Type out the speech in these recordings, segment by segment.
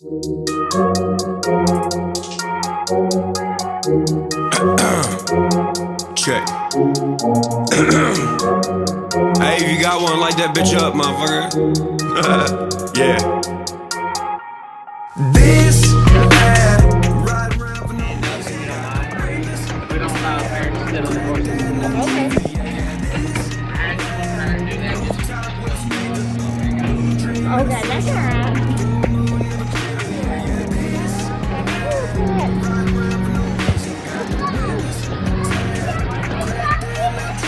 Check. Hey, if you got one, light that bitch up, motherfucker. Yeah. This, that, right around for no We don't allow parents to sit on the horses. Okay, that's alright.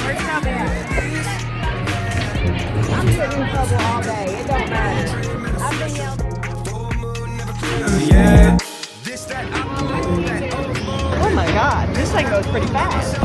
Where's Shelby at? I'm getting in trouble all day. It don't matter. I've been yelled at. Yeah. Oh my god, this thing goes pretty fast.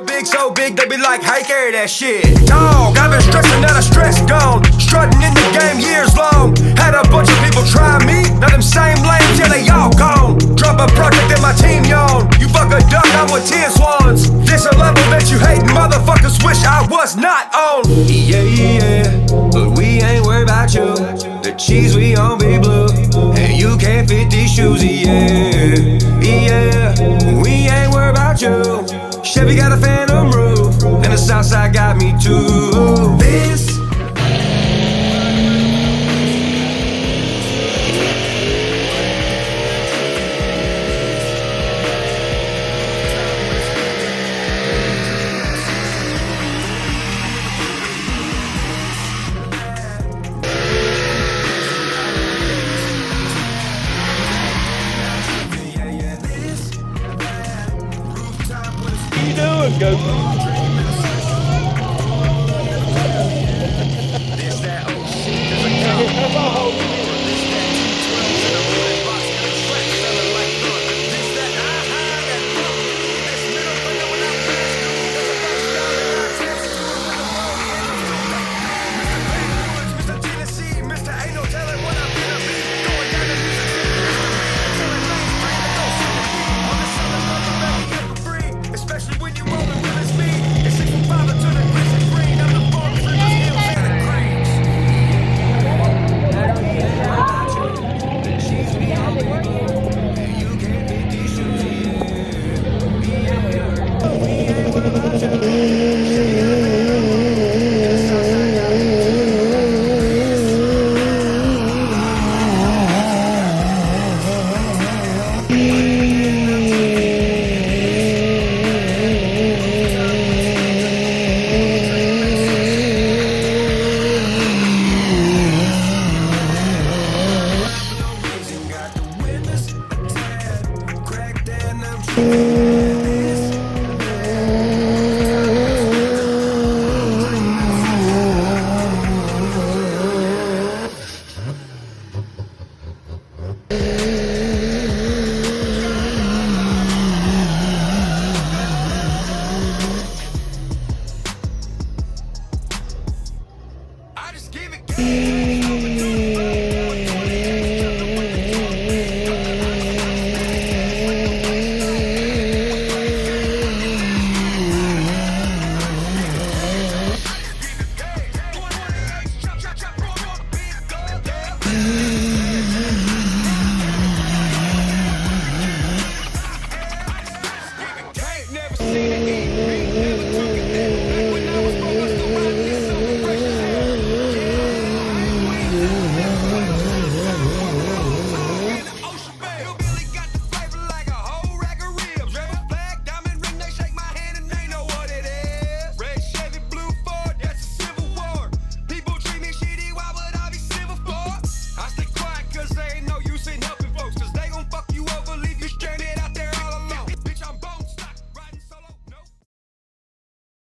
Big, so big, they be like, hey, carry that shit. Dog, I've been stressing, now the stress gone. Strutting in the game years long. Had a bunch of people try me, now them same lames, yeah, they all gone. Drop a project and my team yawn. You fuck a duck, I'm with 10 swans. This a level that you hating motherfuckers wish I was not on. Yeah, yeah, but we ain't worried about you. The cheese we on be blue, and you can't fit these shoes, yeah. Yeah, we ain't worried about you. Chevy got a phantom roof, and the Southside got me too. This What are you doing, Goku?